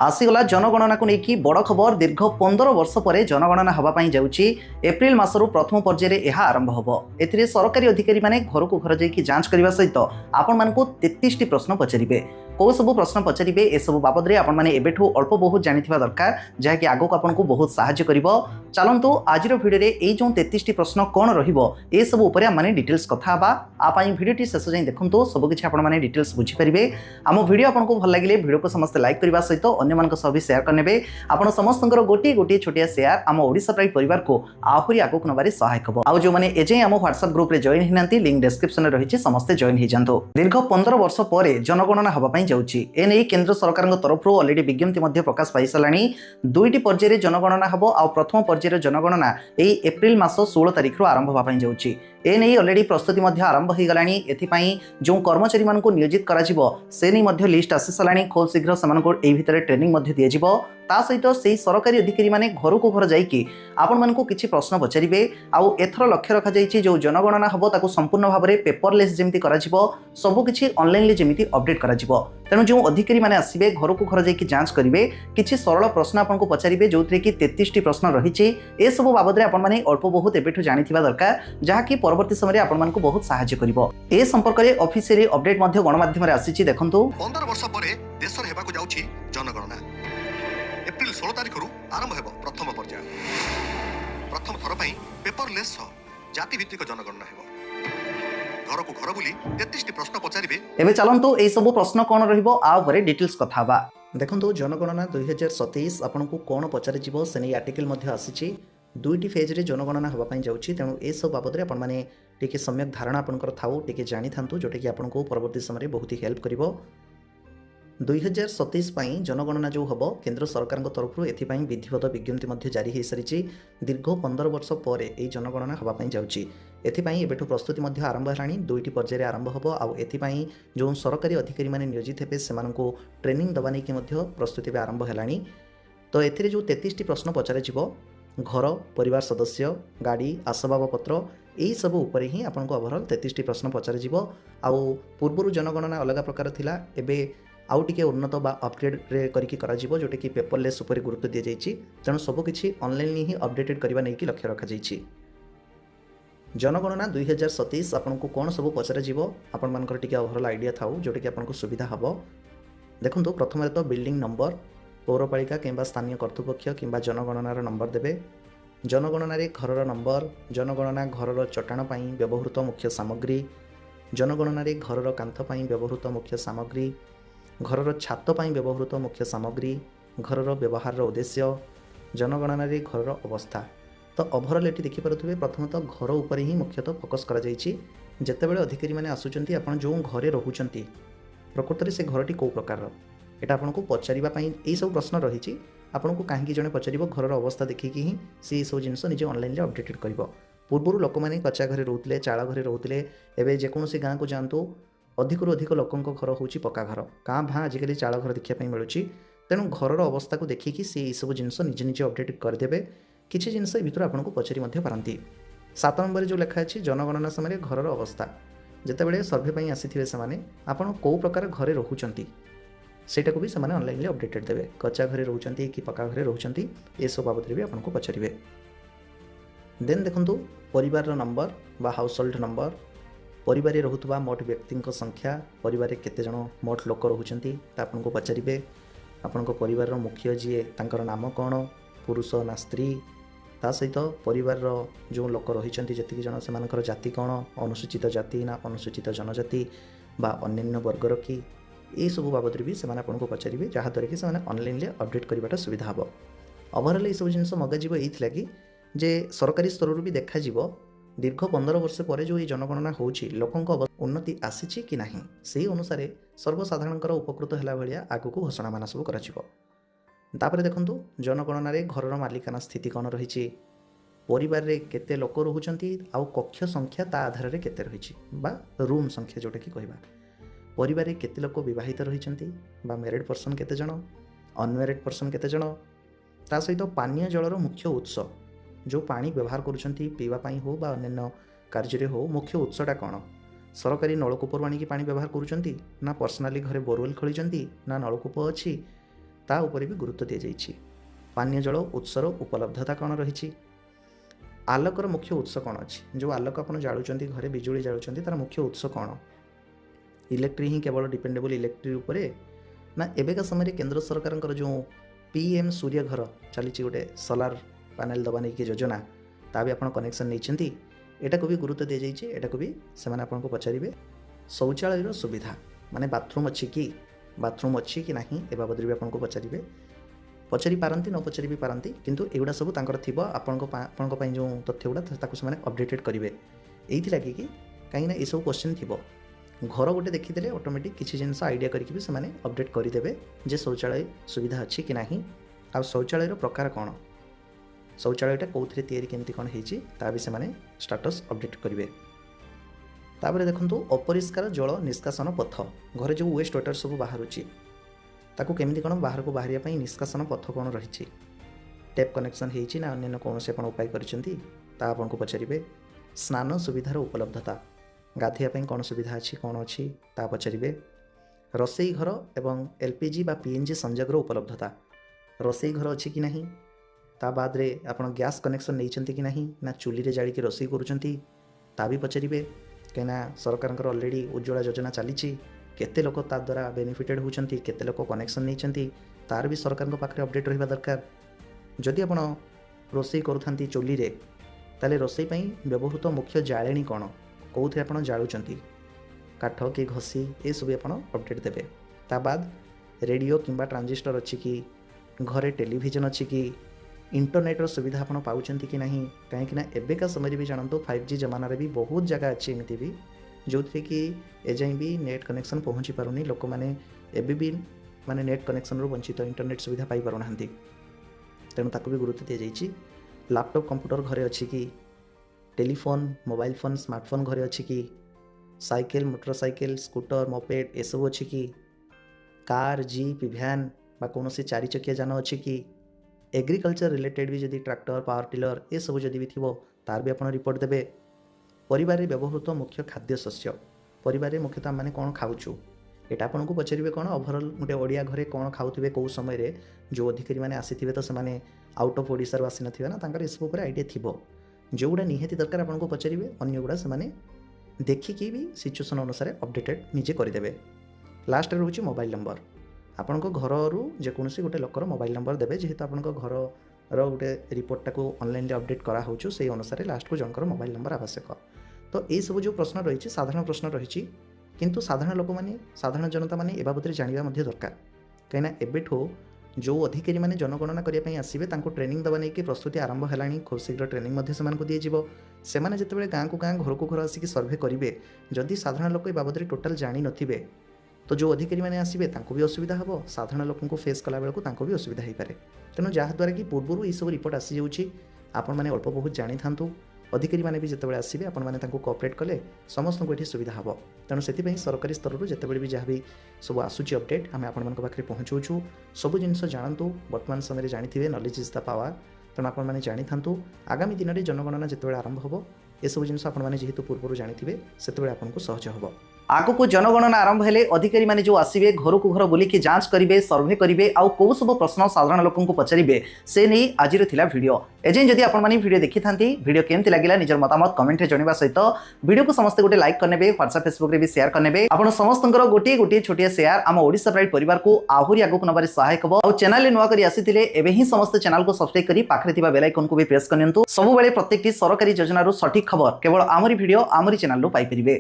आसीगला जनगणना को लेकिन बड़ खबर दीर्घ 15 वर्ष पर जनगणना होगापाई जाऊँगी। एप्रिल मासरू प्रथम पर्यायर यह आरंभ हो। ए सरकारी अधिकारी माने घर को घर जाकि जांच करने सहित आपण मानक 33 प्रश्न पचारे। कौ सब प्रश्न पचारे ए सब बाबद में आपण अल्प बहुत जानिथिबा दरकार जहाँकि आगक आपको बहुत साहाय्य करिवो। चलतु आज भिडियो ये जो 33 प्रश्न कौन रहिबो ए सब उपर आम डिटेल्स कथा आप भिडियोटी शेष जाए देखो सबकि आपने डिटेल्स बुझीपारे। आम भिडियो आपको भल लगे भिडियो को समस्त लाइक करने सहित अन्य भी शेयर करने आप समस्त गोटे गोटे छोटिया शेयर आम ओडिशा प्राइम परिवार को आहरी आगक नबारे सहायक हो। आउ जो मैंने एजे आम व्हाट्सएप ग्रुप रे जॉइन होना लिंक डिस्क्रिप्शन में रही समस्ते जॉइन हो जातु। दीर्घ 15 वर्ष पर जनगणना होगापाई जाऊँगी। एने केंद्र सरकार तरफ अलरेडी विज्ञप्ति प्रकाश पाई साराणी। दुईटी पर्यायर जनगणना हम आ प्रथम पर्यायर जनगणना यही एप्रिल मास 16 तारिख आरंभ होगापाई जाऊँगी। एने अलरेडी प्रस्तुति आरंभ हो गलानी। एथिपाई जो कर्मचारी मानक नियोजित करा से नहीं लिस्ट आसी साराणी। खूब शीघ्र से भितर ट्रेनिंग दिज्व। ता सहित से सरकारी अधिकारी माने घर को घर जाइए आपण मानक किसी प्रश्न पचारे। आउ एथर लक्ष्य रखा जाइए जो जनगणना हम ताको संपूर्ण भाव में पेपरलेस जमी सबकि ऑनलाइन जमी अपडेट करा। तेणु जो अधिकारी माने आसबे घर को घर जाइए जांच करेंगे किसी सरल प्रश्न आपको पचारे जो कि 33 प्रश्न रही। ए सब बाबद में अल्प बहुत एबेठू जानिथिबा दरकार जहाँकि परवर्ती समय आपको बहुत साहाय्य करिवो। ए संपर्क में ऑफिशियली अपडेट गणमाध्यम आसी देखंतु। 15 वर्ष पर देश रे हेबाकु जाउछि जनगणना। एप्रिल 16 तारिख आरंभ हेबो प्रथम पर्याय। प्रथम थर पई पेपरलेस जाति भित्तिक जनगणना हेबो। घर को घर बुली 33 प्रश्न पचारिबे। एबे चलंतु ए सब प्रश्न कोन रहिबो आ उपरे डिटेल्स कथा बा। देखंतु जनगणना 2027 आपनको कोन पचारे जीवो से नै आर्टिकल मध्ये आसीछि। दुईटी फेज रे जनगणना होगापाई जाऊँगी। तेणु ए सब बाबद में आपने टिके सम्यक धारणा आपंकर थाउ टिके जानी थांतु जोटा कि आपको परवर्ती समय बहुत ही हेल्प करिवो। 2027 जनगणना जो हम केंद्र सरकार तरफ एथिपाई विधिवत विज्ञप्ति जारी हो सारी। दीर्घ 15 वर्ष पर यह जनगणना होगापाई जाऊँगी। एथिपाई एबेठु प्रस्तुति आरंभ है। दुईटी पर्यायर आरंभ हो। आउ एथिपाई जो सरकारी अधिकारी माने नियोजित हेबे सेमानंको ट्रेनिंग दबा नहीं प्रस्तुति भी आरंभ है। तो एथिरे जो 33 प्रश्न पचारे जीवो घर परिवार सदस्य गाड़ी आसबाबपत्र यही सब उपर ही आपको ओवरऑल 33 प्रश्न पचारे जीवो। आउ पूर्व जनगणना अलग प्रकार थिला एबे आउ टिके उन्नत बा अपग्रेड रे करिकी करा जीवो जोटे कि पेपरलेस उपर गुरुत्व दिया जाइछि। तेणु सब किछि ऑनलाइन ही अपडेटेड करबा नै कि लक्ष्य रखा जाइछि। जनगणना 2027 आपको कौन सब पचारे जीवो आपण मानकर टिके ओवरऑल आइडिया थाउ जोटे कि आपको सुविधा हबो। देखंतु प्रथम तो बिल्डिंग नंबर पौरपालिका किंबा स्थानीय कर्तृपक्ष किंबा जनगणनार नंबर देबे। जनगणना घर नंबर जनगणना घर चट्टाण पाई व्यवहृत मुख्य सामग्री जनगणना घर कांथ पाई व्यवहृत मुख्य सामग्री घर छात पाई व्यवहृत मुख्य सामग्री घर व्यवहार उद्देश्य जनगणना घर अवस्था। तो ओवरऑल एटी देखिपे प्रथम तो घर उपर ही मुख्यतः फोकस करा जाइछि। जेतेबेले अधिकारी माने आसुचंती आपण जो घरे रहुचंती प्रकृत से घरटी कौ प्रकार एटा आपको पचारिबा यही सब प्रश्न रही। आपको कहीं जड़े पचार घर अवस्था देखिकी ही सी सब जिन निजे ऑनलाइन अपडेटेड कर। पूर्व लोक मैंने कच्चा घरे रोते चाल घरे रोते एवं जेकोसी गाँव को जातु अधिक अधिक लोकों घर हूँ पक्का घर गाँ भाँ आजिकल चाल घर देखापी मिलूँ। तेणु घर अवस्था को देखिकी सी सब जिन निजे निजे अपडेट करदे। किसी जिन भर आपको पचारि पारती। 7 नंबर जो लिखाई जनगणना समय घर अवस्था जितेबाला सर्भे आसी से आपड़ कौ प्रकार घरे रोचंती सेटा को भी से ऑनलाइन अपडेटेड देवे। कच्चा घरे रोचंती कि पक्का घरे रोचंती ए सब बाबद भी आपको पचारे। देन देखंतु परिवार नंबर बा हाउस होल्ड नंबर परिवार रोहुतबा मोट व्यक्ति संख्या परिवार केते जण मोट लोक रोचंती आपको पचारे। आपनको परिवार मुख्य जीए तांकर नाम कौन पुरुष ना स्त्री ता सहित परिवार जो लोक रही जी जन से जाति कौन अनुसूचित जाति ना अनुसूचित जनजाति बा अन्य वर्गर कि यही सब बाबद भी से आपको पचारे जहाँद्वारा कि ऑनलाइन अपडेट करवाटा सुविधा हे। ओवरऑल ये सब जिन मगाजी यही कि जे सरकारी स्तर भी देखा दीर्घ 15 वर्ष पर जो ये जनगणना होची लोकों उन्नति आसी कि नहीं से अनुसार सर्वसाधारण उपकृत है भाया आग को घोषणा मान सब कर। देखु जनगणना घर मालिकाना स्थिति कौन रही परिवार रे केते लोक रोचंती आउ कक्ष संख्या ता आधार रे केते रही बा रूम संख्या जोटा कि कहबा परिवार केते लोक विवाहित रही बा मैरिड पर्सन केते जण अनमैरिड पर्सन केते जण ता सहित पानीय जलर मुख्य उत्स जो पानी व्यवहार करुछंती पीवा पाई हो बा अन्य कार्य हो मुख्य उत्सटा कौन सरकारी नलकूपर आनिकी पानी व्यवहार करुछंती ना पर्सनाली घरे बोरवेल खोलिछंती ना नलकूप अछि ତା ଉପରେ ବି ଗୁରୁତ୍ୱ ଦିଆଯାଇଛି। ପାନୀୟ ଜଳ ଉତ୍ସର ଉପଲବ୍ଧତା କ'ଣ ରହିଛି, ଆଲୋକର ମୁଖ୍ୟ ଉତ୍ସ କ'ଣ ଅଛି, ଯେଉଁ ଆଲୋକ ଆପଣ ଜାଳୁଛନ୍ତି ଘରେ ବିଜୁଳି ଜାଳୁଛନ୍ତି ତାର ମୁଖ୍ୟ ଉତ୍ସ କ'ଣ, ଇଲେକ୍ଟ୍ରି ହିଁ କେବଳ ଡିପେଣ୍ଡେବଲ୍ ଇଲେକ୍ଟ୍ରି ଉପରେ ନା ଏବେକା ସମୟରେ କେନ୍ଦ୍ର ସରକାରଙ୍କର ଯେଉଁ PM ସୂର୍ଯ୍ୟ ଘର ଚାଲିଛି ଗୋଟେ ସୋଲାର ପ୍ୟାନେଲ ଦେବା ନେଇକି ଯୋଜନା, ତା ବି ଆପଣ କନେକ୍ସନ୍ ନେଇଛନ୍ତି, ଏଟାକୁ ବି ଗୁରୁତ୍ୱ ଦିଆଯାଇଛି। ଏଟାକୁ ବି ସେମାନେ ଆପଣଙ୍କୁ ପଚାରିବେ। ଶୌଚାଳୟର ସୁବିଧା ମାନେ ବାଥରୁମ୍ ଅଛି କି ନାହିଁ ଏ ବାବଦରେ ବି ଆପଣଙ୍କୁ ପଚାରି ପାରନ୍ତି ନ ପଚାରି ବି ପାରନ୍ତି, କିନ୍ତୁ ଏଗୁଡ଼ା ସବୁ ତାଙ୍କର ଥିବ। ଆପଣଙ୍କ ପାଇଁ ଯେଉଁ ତଥ୍ୟ ଗୁଡ଼ା ତାକୁ ସେମାନେ ଅପଡେଟେଡ଼ କରିବେ। ଏଇଥିଲାଗି କି କାହିଁକିନା ଏସବୁ କ୍ୱେଶ୍ଚିନ୍ ଥିବ, ଘର ଗୋଟେ ଦେଖିଦେଲେ ଅଟୋମେଟିକ୍ କିଛି ଜିନିଷ ଆଇଡ଼ିଆ କରିକି ବି ସେମାନେ ଅପଡେଟ୍ କରିଦେବେ ଯେ ଶୌଚାଳୟ ସୁବିଧା ଅଛି କି ନାହିଁ, ଆଉ ଶୌଚାଳୟର ପ୍ରକାର କ'ଣ, ଶୌଚାଳୟଟା କେଉଁଥିରେ ତିଆରି କେମିତି କ'ଣ ହେଇଛି ତା ବି ସେମାନେ ଷ୍ଟାଟସ୍ ଅପଡେଟ୍ କରିବେ। ତାପରେ ଦେଖନ୍ତୁ ଅପରିଷ୍କାର ଜଳ ନିଷ୍କାସନ ପଥ, ଘରେ ଯେଉଁ ୱେଷ୍ଟ ୱାଟର ସବୁ ବାହାରୁଛି ତାକୁ କେମିତି କ'ଣ ବାହାରକୁ ବାହାରିବା ପାଇଁ ନିଷ୍କାସନ ପଥ କ'ଣ ରହିଛି, ଟେପ୍ କନେକ୍ସନ୍ ହେଇଛି ନା ଅନ୍ୟାନ୍ୟ କୌଣସି ଆପଣ ଉପାୟ କରିଛନ୍ତି ତାହା ଆପଣଙ୍କୁ ପଚାରିବେ। ସ୍ନାନ ସୁବିଧାର ଉପଲବ୍ଧତା, ଗାଧୋଇବା ପାଇଁ କ'ଣ ସୁବିଧା ଅଛି କ'ଣ ଅଛି ତାହା ପଚାରିବେ। ରୋଷେଇ ଘର ଏବଂ LPG ବା PNG ସଂଯୋଗର ଉପଲବ୍ଧତା, ରୋଷେଇ ଘର ଅଛି କି ନାହିଁ, ତା ବାଦରେ ଆପଣ ଗ୍ୟାସ୍ କନେକ୍ସନ୍ ନେଇଛନ୍ତି କି ନାହିଁ ନା ଚୁଲିରେ ଜାଳିକି ରୋଷେଇ କରୁଛନ୍ତି ତା ବି ପଚାରିବେ। କାହିଁକିନା ସରକାରଙ୍କର ଅଲରେଡ଼ି ଉଜ୍ଜ୍ୱଳା ଯୋଜନା ଚାଲିଛି, କେତେ ଲୋକ ତା ଦ୍ୱାରା ବେନିଫିଟେଡ଼୍ ହେଉଛନ୍ତି, କେତେ ଲୋକ କନେକ୍ସନ୍ ନେଇଛନ୍ତି ତାର ବି ସରକାରଙ୍କ ପାଖରେ ଅପଡେଟ୍ ରହିବା ଦରକାର। ଯଦି ଆପଣ ରୋଷେଇ କରୁଥାନ୍ତି ଚୁଲିରେ ତାହେଲେ ରୋଷେଇ ପାଇଁ ବ୍ୟବହୃତ ମୁଖ୍ୟ ଜାଳେଣୀ କ'ଣ, କେଉଁଥିରେ ଆପଣ ଜାଳୁଛନ୍ତି, କାଠ କି ଘଷି, ଏସବୁ ଆପଣ ଅପଡେଟ୍ ଦେବେ। ତା ବାଦ ରେଡ଼ିଓ କିମ୍ବା ଟ୍ରାଞ୍ଜିଷ୍ଟର ଅଛି କି, ଘରେ ଟେଲିଭିଜନ ଅଛି କି, ଇଣ୍ଟରନେଟ୍ର ସୁବିଧା ଆପଣ ପାଉଛନ୍ତି କି ନାହିଁ, କାହିଁକିନା ଏବେକା ସମୟରେ ବି ଜାଣନ୍ତୁ 5G ଜମାନାରେ ବି ବହୁତ ଜାଗା ଅଛି ଏମିତି ବି ଯେଉଁଥିରେ କି ଏଯାଏଁ ବି ନେଟ୍ କନେକ୍ସନ୍ ପହଞ୍ଚି ପାରୁନି, ଲୋକମାନେ ଏବେ ବି ମାନେ ନେଟ୍ କନେକ୍ସନ୍ରୁ ବଞ୍ଚିତ, ଇଣ୍ଟରନେଟ୍ ସୁବିଧା ପାଇପାରୁନାହାନ୍ତି, ତେଣୁ ତାକୁ ବି ଗୁରୁତ୍ୱ ଦିଆଯାଇଛି। ଲାପଟପ୍ କମ୍ପ୍ୟୁଟର ଘରେ ଅଛି କି, ଟେଲିଫୋନ୍ ମୋବାଇଲ ଫୋନ୍ ସ୍ମାର୍ଟଫୋନ୍ ଘରେ ଅଛି କି, cycle motor cycle scooter moped ଏସବୁ ଅଛି କି, କାର୍ ଜିପ୍ ଭ୍ୟାନ୍ ବା କୌଣସି ଚାରି ଚକିଆ ଯାନ ଅଛି କି, ଏଗ୍ରିକଲଚର ରିଲେଟେଡ୍ ବି ଯଦି ଟ୍ରାକ୍ଟର ପାୱାର ଟିଲର ଏସବୁ ଯଦି ବି ଥିବ ତାର ବି ଆପଣ ରିପୋର୍ଟ ଦେବେ। ପରିବାରରେ ବ୍ୟବହୃତ ମୁଖ୍ୟ ଖାଦ୍ୟଶସ୍ୟ, ପରିବାରରେ ମୁଖ୍ୟତଃ ଆମମାନେ କ'ଣ ଖାଉଛୁ এটা ଆପଣଙ୍କୁ ପଚାରିବେ। କ'ଣ ଓଭରଅଲ୍ ଗୋଟେ ଓଡ଼ିଆ ଘରେ କ'ଣ ଖାଉଥିବେ କେଉଁ ସମୟରେ, ଯେଉଁ ଅଧିକାରୀମାନେ ଆସିଥିବେ ତ ସେମାନେ ଆଉଟ୍ ଅଫ୍ ଓଡ଼ିଶାରୁ ଆସିନଥିବେ ନା, ତାଙ୍କର ଏସବୁ ଉପରେ ଆଇଡ଼ିଆ ଥିବ। ଯେଉଁଗୁଡ଼ା ନିହାତି ଦରକାର ଆପଣଙ୍କୁ ପଚାରିବେ, ଅନ୍ୟଗୁଡ଼ା ସେମାନେ ଦେଖିକି ବି ସିଚୁଏସନ୍ ଅନୁସାରେ ଅପଡେଟେଡ଼ ନିଜେ କରିଦେବେ। ଲାଷ୍ଟରେ ରହୁଛି ମୋବାଇଲ୍ ନମ୍ବର, ଆପଣଙ୍କ ଘରରୁ ଯେକୌଣସି ଗୋଟେ ଲୋକର ମୋବାଇଲ୍ ନମ୍ବର ଦେବେ, ଯେହେତୁ ଆପଣଙ୍କ ଘରର ଗୋଟେ ରିପୋର୍ଟଟାକୁ ଅନଲାଇନ୍ରେ ଅପଡେଟ୍ କରାହେଉଛି ସେଇ ଅନୁସାରେ ଲାଷ୍ଟକୁ ଜଣଙ୍କର ମୋବାଇଲ୍ ନମ୍ବର ଆବଶ୍ୟକ। ତ ଏଇସବୁ ଯେଉଁ ପ୍ରଶ୍ନ ରହିଛି ସାଧାରଣ ପ୍ରଶ୍ନ ରହିଛି, କିନ୍ତୁ ସାଧାରଣ ଲୋକମାନେ ସାଧାରଣ ଜନତାମାନେ ଏ ବାବଦରେ ଜାଣିବା ମଧ୍ୟ ଦରକାର। କାହିଁକିନା ଏବେଠୁ ଯେଉଁ ଅଧିକାରୀମାନେ ଜନଗଣନା କରିବା ପାଇଁ ଆସିବେ ତାଙ୍କୁ ଟ୍ରେନିଂ ଦେବା ନେଇକି ପ୍ରସ୍ତୁତି ଆରମ୍ଭ ହେଲାଣି, ଖୁବ୍ ଶୀଘ୍ର ଟ୍ରେନିଂ ମଧ୍ୟ ସେମାନଙ୍କୁ ଦିଆଯିବ। ସେମାନେ ଯେତେବେଳେ ଗାଁକୁ ଗାଁ ଘରକୁ ଘର ଆସିକି ସର୍ଭେ କରିବେ, ଯଦି ସାଧାରଣ ଲୋକ ଏ ବାବଦରେ ଟୋଟାଲ୍ ଜାଣିନଥିବେ ତ ଯେଉଁ ଅଧିକାରୀମାନେ ଆସିବେ ତାଙ୍କୁ ବି ଅସୁବିଧା ହେବ, ସାଧାରଣ ଲୋକଙ୍କୁ ଫେସ୍ କଲାବେଳକୁ ତାଙ୍କୁ ବି ଅସୁବିଧା ହୋଇପାରେ। ତେଣୁ ଯାହାଦ୍ୱାରା କି ପୂର୍ବରୁ ଏଇସବୁ ରିପୋର୍ଟ ଆସିଯାଉଛି, ଆପଣମାନେ ଅଳ୍ପ ବହୁତ ଜାଣିଥାନ୍ତୁ। ଅଧିକାରୀମାନେ ବି ଯେତେବେଳେ ଆସିବେ ଆପଣମାନେ ତାଙ୍କୁ କୋଅପରେଟ୍ କଲେ ସମସ୍ତଙ୍କୁ ଏଠି ସୁବିଧା ହେବ। ତେଣୁ ସେଥିପାଇଁ ସରକାରୀ ସ୍ତରରୁ ଯେତେବେଳେ ବି ଯାହା ବି ସବୁ ଆସୁଛି ଅପଡେଟ୍ ଆମେ ଆପଣମାନଙ୍କ ପାଖରେ ପହଞ୍ଚାଉଛୁ। ସବୁ ଜିନିଷ ଜାଣନ୍ତୁ, ବର୍ତ୍ତମାନ ସମୟରେ ଜାଣିଥିବେ ନଲେଜ୍ ଇଜ୍ ଦ ପାୱାର। ତେଣୁ ଆପଣମାନେ ଜାଣିଥାନ୍ତୁ, ଆଗାମୀ ଦିନରେ ଜନଗଣନା ଯେତେବେଳେ ଆରମ୍ଭ ହେବ ଏସବୁ ଜିନିଷ ଆପଣମାନେ ଯେହେତୁ ପୂର୍ବରୁ ଜାଣିଥିବେ ସେତେବେଳେ ଆପଣଙ୍କୁ ସହଜ ହେବ। ଆଗକୁ ଜନଗଣନା ଆରମ୍ଭ ହେଲେ ଅଧିକାରୀମାନେ ଯେଉଁ ଆସିବେ ଘରକୁ ଘର ବୁଲିକି ଯାଞ୍ଚ କରିବେ, ସର୍ଭେ କରିବେ, ଆଉ କେଉଁ ସବୁ ପ୍ରଶ୍ନ ସାଧାରଣ ଲୋକଙ୍କୁ ପଚାରିବେ ସେ ନେଇ ଆଜିର ଥିଲା ଭିଡ଼ିଓ। ଏଯାଏଁ ଯଦି ଆପଣମାନେ ଭିଡ଼ିଓ ଦେଖିଥାନ୍ତି, ଭିଡ଼ିଓ କେମିତି ଲାଗିଲା ନିଜର ମତାମତ କମେଣ୍ଟରେ ଜଣାଇବା ସହିତ ଭିଡ଼ିଓକୁ ସମସ୍ତେ ଗୋଟେ ଲାଇକ୍ କରିନେବେ, ହ୍ୱାଟ୍ସଆପ୍ ଫେସବୁକ୍ରେ ବି ସେୟାର କରିନେବେ। ଆପଣ ସମସ୍ତଙ୍କର ଗୋଟିଏ ଗୋଟିଏ ଛୋଟିଆ ସେୟାର ଆମ ଓଡ଼ିଶା ପ୍ରାଇଡ୍ ପରିବାରକୁ ଆହୁରି ଆଗକୁ ନେବାରେ ସହାୟକ ହେବ। ଆଉ ଚ୍ୟାନେଲରେ ନୂଆ କରି ଆସିଥିଲେ ଏବେ ହିଁ ସମସ୍ତେ ଚ୍ୟାନେଲକୁ ସବସ୍କ୍ରାଇବ୍ କରି ପାଖରେ ଥିବା ବେଲ୍ ଆଇକନକୁ ବି ପ୍ରେସ୍ କରିନିଅନ୍ତୁ। ସବୁବେଳେ ପ୍ରତ୍ୟେକଟି ସରକାରୀ ଯୋଜନାର ସଠିକ୍ ଖବର କେବଳ ଆମରି ଭିଡ଼ିଓ ଆମରି ଚ୍ୟାନେଲରୁ ପାଇପାରିବେ।